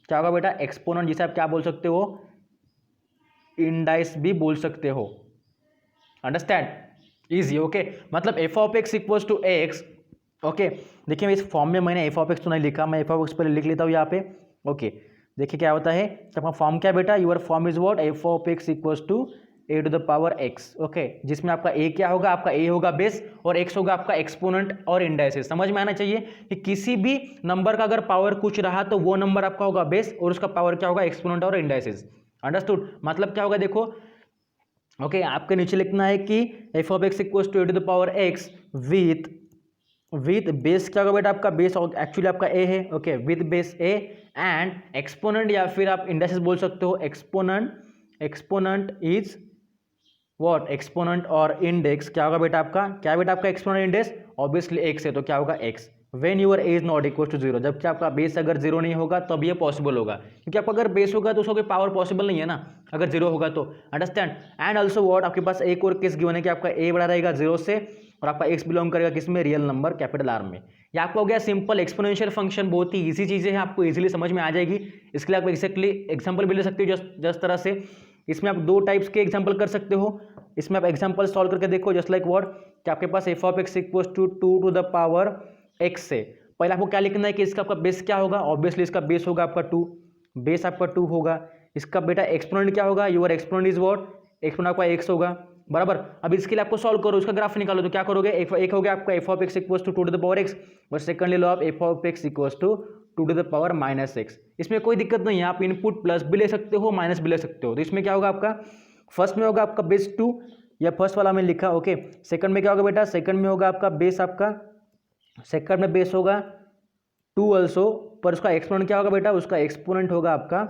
क्या होगा बेटा, एक्सपोनेंट, जिसे आप क्या बोल सकते हो, इंडाइस भी बोल सकते हो। Understand, easy. ओके, मतलब f of x equals to x। Okay, देखिए इस फॉर्म में मैंने f ऑफ x तो नहीं लिखा, मैं f ऑफ x पहले लिख लेता हूँ यहाँ पे। ओके, देखिए क्या होता है, आपका फॉर्म क्या बेटा, your form is what, f of x equals to a to the power x, okay, जिसमें आपका ए क्या होगा, आपका ए होगा बेस और एक्स होगा आपका एक्सपोनेंट और इंडाइसेस। समझ में आना चाहिए कि किसी भी नंबर का अगर पावर कुछ रहा तो वो नंबर आपका होगा बेस और उसका पावर क्या होगा, एक्सपोनेंट और इंडाइसेस। अंडरस्टूड? मतलब क्या होगा देखो, ओके, आपके नीचे लिखना है कि F of x equals to a to the power x with base क्या होगा बेटा, आपका बेस एक्चुअली आपका ए है, okay, with base a and exponent या फिर आप इंडाइसेस बोल सकते हो, एक्सपोनेंट इज व्हाट, एक्सपोनेंट और इंडेक्स क्या होगा बेटा आपका, क्या बेटा आपका एक्सपोनेंट इंडेक्स, ऑब्वियसली एक्स है तो क्या होगा x. When your a is not equal to zero, जबकि आपका बेस अगर जीरो नहीं होगा तब ये पॉसिबल होगा, क्योंकि आपका अगर बेस होगा तो उसका कोई पावर पॉसिबल नहीं है ना, अगर जीरो होगा तो। अंडरस्टैंड? एंड ऑल्सो व्हाट, आपके पास एक और केस गिवन है कि आपका ए बड़ा रहेगा जीरो से और आपका एक्स बिलोंग करेगा किसमें, रियल नंबर कैपिटल आर में। ये आपको हो गया सिंपल एक्सपोनेंशियल फंक्शन, बहुत ही इजी चीजें हैं, आपको इजीली समझ में आ जाएगी। इसके लिए आप एक्जैक्टली एग्जांपल भी ले सकते हो जिस तरह से, इसमें आप दो टाइप्स के एग्जांपल कर सकते हो। इसमें आप एग्जांपल सॉल्व करके देखो, जस्ट लाइक व्हाट, कि आपके पास f of x equals to 2 to the power x से पहले आपको क्या लिखना है कि इसका आपका बेस क्या होगा, ऑब्वियसली इसका बेस होगा आपका 2, बेस आपका 2 होगा। इसका बेटा एक्सपोनेंट क्या होगा, your exponent is what, exponent आपका एक्स होगा, बराबर। अब इसके लिए आपको सॉल्व करो, उसका ग्राफ निकालो, तो क्या करोगे, एक हो गया आपका F of x equals to 2 to the power x और सेकंडली लो आप f of x equals to 2 to the power minus x. इसमें कोई दिक्कत नहीं है, आप इनपुट प्लस भी ले सकते हो, माइनस भी ले सकते हो। तो इसमें क्या होगा आपका, फर्स्ट में होगा आपका बेस 2, या फर्स्ट वाला में लिखा, ओके। सेकंड में क्या होगा बेटा, सेकंड में होगा आपका बेस, आपका सेकंड में बेस होगा 2 ऑल्सो, पर उसका एक्सपोनेंट क्या होगा बेटा, उसका एक्सपोनेंट होगा आपका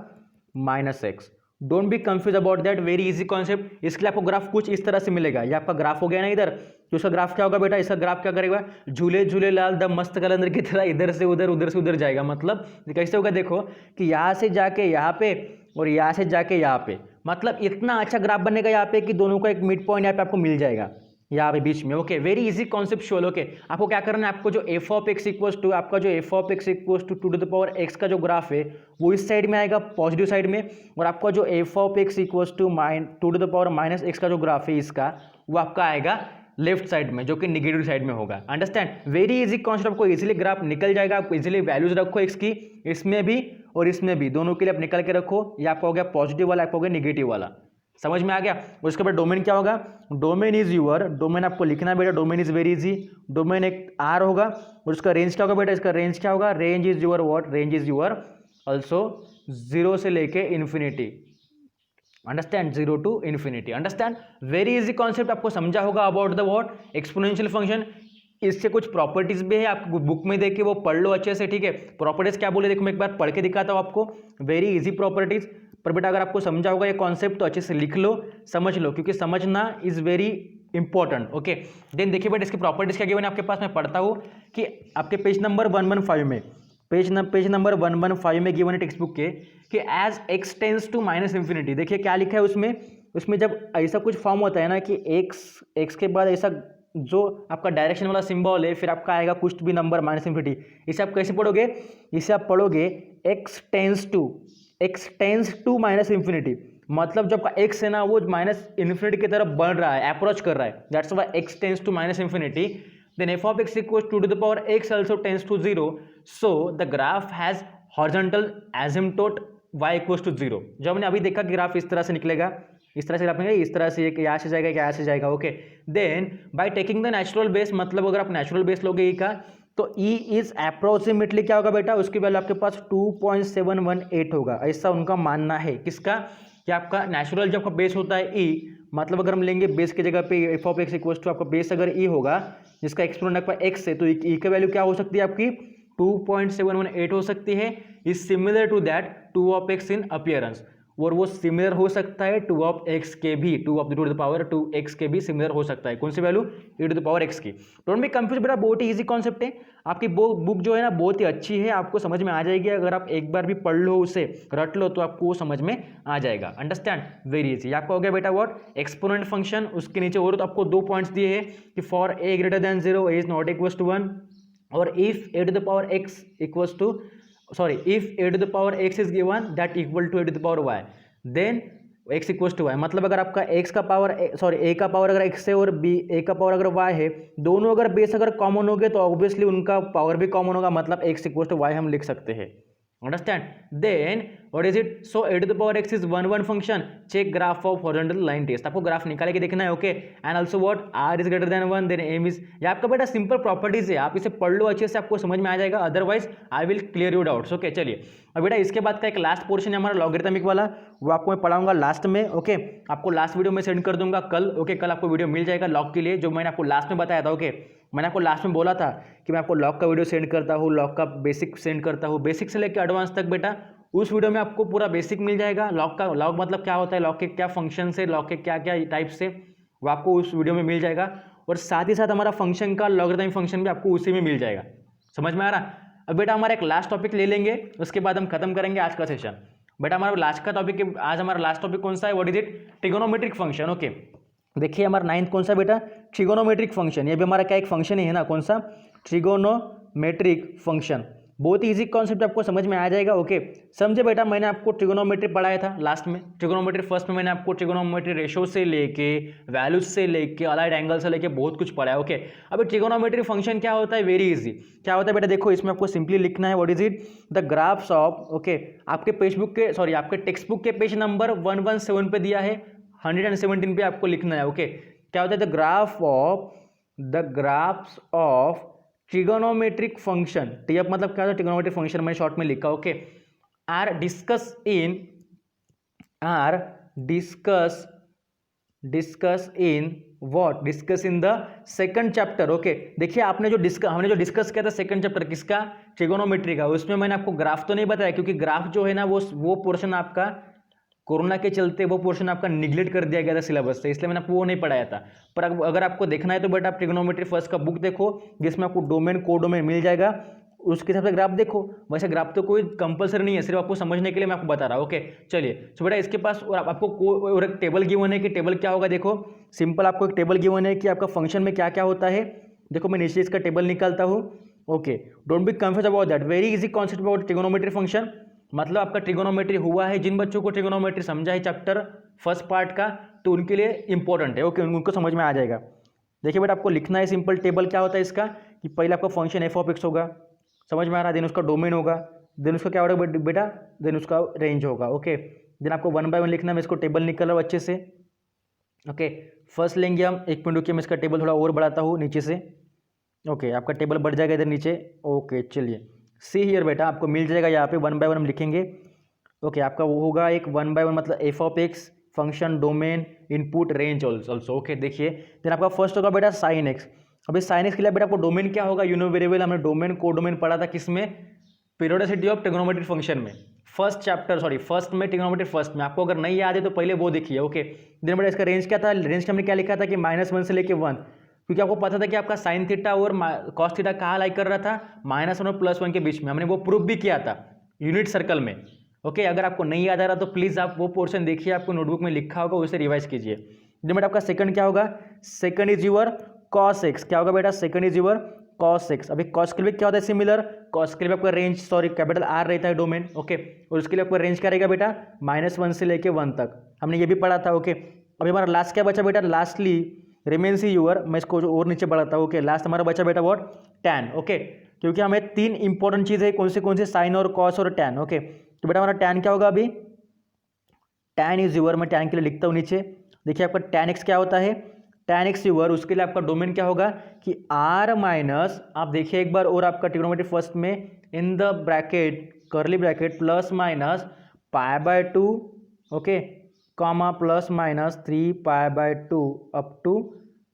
minus x. Don't be confuse about that, very easy concept. इसके लिए आपको ग्राफ कुछ इस तरह से मिलेगा, ये आपका ग्राफ हो गया ना इधर, तो उसका ग्राफ क्या होगा बेटा, इसका ग्राफ क्या करेगा, झूले झूले लाल द मस्त कलंदर की तरह इधर से उधर जाएगा। मतलब कैसे होगा देखो, कि यहाँ से जाके यहाँ पे और यहाँ से जाके यहाँ पे, मतलब इतना अच्छा ग्राफ बनेगा यहाँ पे कि दोनों का एक मिड पॉइंट यहाँ पे आपको मिल जाएगा, यहाँ पे बीच में, okay. Very easy conceptual, okay. आपको क्या करना है, आपको जो f of x equals to, आपका जो f of x equals to 2 to the power x का जो ग्राफ है वो इस साइड में आएगा, पॉजिटिव साइड में, और आपका जो f of x equals to 2 to the power minus x का जो ग्राफ है इसका, वो आपका आएगा लेफ्ट साइड में, जो कि निगेटिव साइड में होगा। अंडरस्टैंड? वेरी इजी कॉन्सेप्ट, आपको इजीली ग्राफ निकल जाएगा। आपको इजीली वैल्यूज रखो एक्स की, इसमें भी और इसमें भी, दोनों के लिए आप निकल के रखो। ये आपका हो गया पॉजिटिव वाला, आपका हो गया निगेटिव वाला। समझ में आ गया? उसके बाद डोमेन क्या होगा, डोमेन इज यूअर, डोमेन आपको लिखना है बेटा, domain is very easy. Domain एक आर होगा और उसका रेंज क्या होगा बेटा, इसका रेंज क्या होगा, range is your what, range is your also 0 से लेके infinity. Understand? 0 to infinity. Understand? Very easy concept, आपको समझा होगा about the what, exponential function. इससे कुछ प्रॉपर्टीज भी है, आपको बुक में देख के वो पढ़ लो अच्छे से, ठीक है। प्रॉपर्टीज क्या बोले देखो, मैं एक बार पढ़ के दिखाता हूँ आपको, वेरी इजी प्रॉपर्टीज। पर बेटा अगर आपको समझा होगा ये कॉन्सेप्ट तो अच्छे से लिख लो, समझ लो, क्योंकि समझना is very important, okay. Then देखिए बेटा इसकी प्रॉपर्टीज क्या गिवन है आपके पास, मैं पढ़ता हूँ कि आपके पेज नंबर 115 में, पेज नंबर 115 में गिवन है टेक्स्ट बुक के, कि as x tends to minus infinity. देखिए क्या लिखा है उसमें जब ऐसा कुछ फॉर्म होता है ना कि एक्स के बाद ऐसा जो आपका डायरेक्शन वाला सिंबल है, फिर आपका आएगा कुछ भी नंबर माइनस इन्फिनिटी। इसे आप कैसे पढ़ोगे, इसे आप पढ़ोगे x tends to minus infinity. मतलब जब आपका एक्स है ना वो माइनस इन्फिनिटी की तरफ बढ़ रहा है, अप्रोच कर रहा है, that's why x tends to minus infinity. Then f of x equals 2 to the power x also tends to 0. So the graph has horizontal asymptote y equals to 0. जो हमने अभी देखा कि ग्राफ इस तरह से निकलेगा, इस तरह से ग्राफ निकलेगा, इस तरह से यहाँ से जाएगा, यहाँ से जाएगा, okay. Then by taking the natural base, मतलब अगर आप नेचुरल बेस लोगे ई का, तो ई इज अप्रोक्सीमेटली क्या होगा बेटा, उसकी वैल्यू आपके पास 2.718 होगा, ऐसा उनका मानना है। किसका, कि आपका नेचुरल जब आपका बेस होता है ई, मतलब अगर हम लेंगे बेस की जगह पे f of x equals to, आपका बेस अगर ई होगा जिसका एक्सपोनेंट आपका एक्स है, तो ई की वैल्यू क्या हो सकती है आपकी 2.718 हो सकती है। Is similar to that 2 of x in appearance, और वो सिमिलर हो सकता है 2 ऑफ एक्स के भी, 2 of the to the power 2x के भी सिमिलर हो सकता है। कौन सी value, e to the power x की। डोंट बी कंफ्यूज बेटा, बहुत ही इजी कॉन्सेप्ट है। आपकी बुक जो है ना बहुत ही अच्छी है, आपको समझ में आ जाएगी। अगर आप एक बार भी पढ़ लो, उसे रट लो, तो आपको वो समझ में आ जाएगा। अंडरस्टैंड? Very easy. आपका हो गया बेटा व्हाट, एक्सपोनेंट फंक्शन। उसके नीचे और तो आपको 2 पॉइंट्स दिए हैं कि for a greater than 0 a is not equals to 1, और if a to the power x equals to, sorry, if a to the power x is given that equal to a to the power y, then x equals to y। मतलब अगर आपका x का power, sorry a का power अगर x है और a का power अगर y है, दोनों अगर बेस अगर कॉमन हो गए तो ऑब्वियसली उनका पावर भी कॉमन होगा, मतलब x इक्वल्स टू y हम लिख सकते हैं। Understand? Then what is it? So a to the power x is one function, check graph of horizontal line test, आपको ग्राफ निकाल के देखना है, okay. And also what, R is greater than 1 then M is, ये आपका बेटा simple properties है, आप इसे पढ़ लो अच्छे से, आपको समझ में आ जाएगा, otherwise I will clear you doubts, okay. चलिए अब बेटा इसके बाद का एक लास्ट पोर्शन है हमारा लॉगरिथमिक वाला, वो आपको मैं पढ़ाऊंगा लास्ट में, ओके। आपको लास्ट वीडियो में सेंड कर दूंगा कल, ओके। कल आपको वीडियो मिल जाएगा लॉग के लिए, जो मैंने आपको लास्ट में बताया था, ओके। मैंने आपको लास्ट में बोला था कि मैं आपको लॉग का वीडियो सेंड करता हूँ, लॉग का बेसिक सेंड करता हूँ, बेसिक से लेकर एडवांस तक बेटा उस वीडियो में आपको पूरा बेसिक मिल जाएगा। लॉग का, लॉग मतलब क्या होता है, लॉग के क्या फंक्शन से, लॉग के क्या क्या टाइप से, वो आपको उस वीडियो में मिल जाएगा। और साथ ही साथ हमारा फंक्शन का लॉगरिथमिक फंक्शन भी आपको उसी में मिल जाएगा। समझ में आ रहा? अब बेटा हमारा एक लास्ट टॉपिक ले लेंगे, उसके बाद हम खत्म करेंगे आज का सेशन। बेटा हमारा लास्ट का टॉपिक, आज हमारा लास्ट टॉपिक कौन सा है? What is it? Trigonometric function, okay. देखिए हमारा 9th कौन सा बेटा? Trigonometric function. ये भी हमारा क्या एक फंक्शन ही है ना, कौन सा? Trigonometric function. बहुत ही इजी कॉन्सेप्ट, आपको समझ में आ जाएगा, ओके। समझे बेटा, मैंने आपको ट्रिगोनोमेट्री पढ़ाया था लास्ट में। ट्रिगोनोमेट्री फर्स्ट में मैंने आपको ट्रिगोनोमेट्री रेशो से लेके, वैल्यूज से लेके, अलाइड एंगल से लेके बहुत कुछ पढ़ाया, ओके। अब ट्रिगोनोमेट्री फंक्शन क्या होता है? Very easy. क्या होता है बेटा? देखो इसमें आपको सिंपली लिखना है, what is it? The graphs of, okay. आपके पेजबुक के, सॉरी आपके टेक्स्ट बुक के पेज नंबर 117 पे दिया है, 117 पे आपको लिखना है, ओके। क्या होता है? The graphs of trigonometric function, TF मतलब क्या होता है? ट्रिगोनोमेट्रिक फंक्शन मैंने शॉर्ट में लिखा, okay. R discuss in what? Discuss in the second chapter, okay. देखिए हमने जो डिस्कस किया था सेकंड चैप्टर किसका? ट्रिगोनोमेट्री का। उसमें मैंने आपको ग्राफ तो नहीं बताया, क्योंकि ग्राफ जो है ना वो पोर्शन आपका कोरोना के चलते वो पोर्शन आपका निगलेक्ट कर दिया गया था सिलेबस से, इसलिए मैंने आपको वो नहीं पढ़ाया था। पर अगर आपको देखना है तो बेटा आप ट्रिगोनोमेट्री फर्स्ट का बुक देखो, जिसमें आपको डोमेन कोडोमेन मिल जाएगा, उसके हिसाब से ग्राफ देखो। वैसे ग्राफ तो कोई कंपलसरी नहीं है, सिर्फ आपको समझने के लिए मैं आपको बता रहा हूँ, ओके। चलिए तो बेटा इसके पास और आपको और एक टेबल गिवन है कि टेबल क्या होगा। देखो सिंपल आपको एक टेबल गिवन है कि आपका फंक्शन में क्या क्या होता है। देखो मैं नीचे इसका टेबल निकालता हूँ, okay. Don't be confuse about that, very easy concept about trigonometry function. मतलब आपका ट्रिगोनोमेट्री हुआ है, जिन बच्चों को ट्रिगोनोमेट्री समझा है चैप्टर फर्स्ट पार्ट का, तो उनके लिए इंपॉर्टेंट है, ओके। उनको समझ में आ जाएगा। देखिए बेटा आपको लिखना है सिंपल, टेबल क्या होता है इसका कि पहले आपका फंक्शन एफ ऑफ एक्स होगा, समझ में आ रहा है। देन उसका डोमेन होगा, देन उसका क्या होगा बेटा? देन उसका रेंज होगा, ओके। देन आपको 1 बाय 1 लिखना है। मैं इसको टेबल निकल रहा हूँ अच्छे से, ओके। फर्स्ट लेंगे हम, एक मिनट रुकिए, मैं इसका टेबल थोड़ा और बढ़ाता हूँ नीचे से, ओके। आपका टेबल बढ़ जाएगा इधर नीचे, ओके। चलिए सी हियर बेटा आपको मिल जाएगा यहाँ पे 1 बाय 1 हम लिखेंगे, ओके। आपका वो होगा एक 1 बाय 1 मतलब f of x, function, domain, input, range also, okay. देखिए देन आपका फर्स्ट होगा बेटा साइन एक्स। अभी साइन एक्स के लिए बेटा आपको डोमेन क्या होगा? You know variable. हमने डोमेन को डोमेन पढ़ा था किसमें? पीरियोडिसिटी ऑफ ट्रिगोनोमेट्री फंक्शन में, फर्स्ट में ट्रिगोनोमेट्री फर्स्ट में। आपको अगर नहीं याद है तो पहले वो देखिए, ओके। देन बेटा इसका रेंज क्या था? रेंज हमने क्या लिखा था कि -1 से लेके 1, क्योंकि आपको पता था कि आपका साइन थीटा और कॉस थीटा कहाँ लाई कर रहा था? -1 और +1 के बीच में। हमने वो प्रूफ भी किया था यूनिट सर्कल में, ओके। अगर आपको नहीं याद आ रहा तो प्लीज़ आप वो पोर्शन देखिए, आपको नोटबुक में लिखा होगा, उसे रिवाइज कीजिए। देन बेटा आपका सेकंड क्या होगा? Second is your cos x. क्या होगा बेटा? Second is your cos x. अभी कॉस के लिए क्या होता है? सिमिलर। कॉस के लिए आपका रेंज, सॉरी कैपिटल आर रहता है डोमेन, ओके। और उसके लिए आपका रेंज क्या रहेगा बेटा? -1 से लेके 1 तक। हमने ये भी पढ़ा था, ओके। अभी हमारा लास्ट क्या बचा बेटा? लास्टली रिमेन्स यूअर, मैं इसको जो और नीचे बढ़ाता हूँ, ओके। लास्ट हमारा बचा बेटा व्हाट? Tan, okay. क्योंकि हमें 3 इंपॉर्टेंट चीज़ है, कौन से? साइन और कॉस और टैन, ओके। तो बेटा हमारा टैन क्या होगा? अभी टैन इज यूअर, मैं टैन के लिए लिखता हूँ नीचे। देखिए आपका टैन एक्स क्या होता है? टैन एक्स यूअर, उसके लिए आपका डोमेन क्या होगा कि आर माइनस, आप देखिए एक बार और, आपका ट्रिगोनोमेट्री फर्स्ट में in the bracket, curly bracket, +- π/2, okay, comma +- 3π/2 up to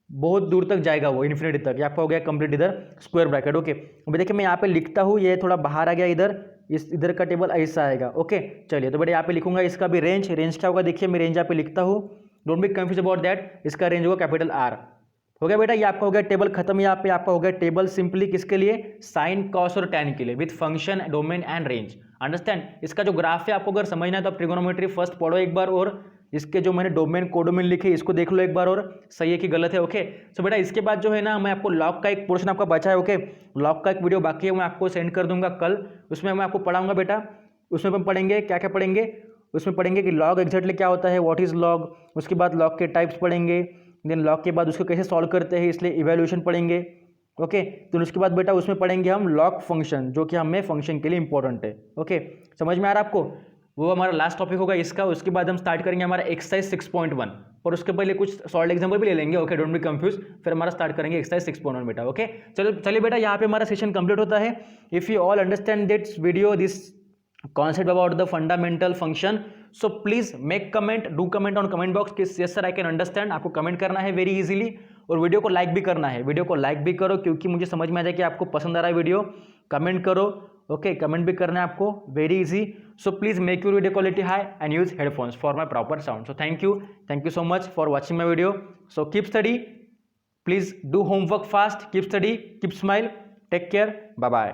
बहुत दूर तक जाएगा वो, इन्फिनिटी तक। ये आपका हो गया कंप्लीट इधर स्क्वायर ब्रैकेट, ओके। अभी देखिए मैं यहाँ पे लिखता हूँ, ये थोड़ा बाहर आ गया इधर, इधर का टेबल ऐसा आएगा, ओके। चलिए तो बेटा यहाँ पे लिखूंगा इसका भी रेंज क्या होगा? देखिए मैं रेंज यहाँ पे लिखता हूँ, don't be confuse about that. इसका रेंज होगा कैपिटल आर, हो गया बेटा। ये आपका हो गया टेबल खत्म। यहाँ पे आपका हो गया टेबल सिंपली किसके लिए? साइन, कॉस और टैन के लिए, with function, domain and range. Understand? इसका जो ग्राफ है आपको अगर समझना है तो आप ट्रिगोनोमेट्री फर्स्ट पढ़ो एक बार, और इसके जो मैंने डोमेन कोडोमेन लिखे इसको देख लो एक बार, और सही है कि गलत है, ओके। सो बेटा इसके बाद जो है ना, मैं आपको लॉग का एक पोर्शन आपका बचा है, ओके। लॉग का एक वीडियो बाकी है, मैं आपको सेंड कर दूंगा कल, उसमें मैं आपको पढ़ाऊंगा बेटा। उसमें हम पढ़ेंगे क्या क्या पढ़ेंगे? उसमें पढ़ेंगे कि लॉग एग्जैक्टली क्या होता है, व्हाट इज लॉग। उसके बाद लॉग के टाइप्स पढ़ेंगे, देन लॉग के बाद उसको कैसे सॉल्व करते हैं, इसलिए इवैल्यूएशन पढ़ेंगे, ओके। तो उसके बाद बेटा उसमें पढ़ेंगे हम लॉग फंक्शन, जो कि हमें फंक्शन के लिए इंपॉर्टेंट है, ओके। समझ में आ रहा है आपको? वो हमारा लास्ट टॉपिक होगा इसका। उसके बाद हम स्टार्ट करेंगे हमारा एक्सरसाइज 6.1, और उसके पहले कुछ सॉल्ड एग्जाम्पल भी ले लेंगे। Okay, don't be confuse. फिर हमारा स्टार्ट करेंगे एक्सरसाइज 6.1 बेटा। ओके, चलिए बेटा, यहाँ पे हमारा सेशन कंप्लीट होता है। If you all understand this video, this concept about the fundamental function, so please make comment, do comment on comment box कि yes sir I can understand। आपको कमेंट करना है वेरी इजीली, और video को like भी करना है। Video को लाइक भी करो क्योंकि मुझे समझ में आ जाए कि आपको पसंद आ रहा है वीडियो। कमेंट करो, ओके, कमेंट भी करना है आपको, very easy. So please make your video quality high and use headphones for my proper sound. So thank you so much for watching my video. So keep study, please do homework fast, keep study, keep smile, take care, bye bye.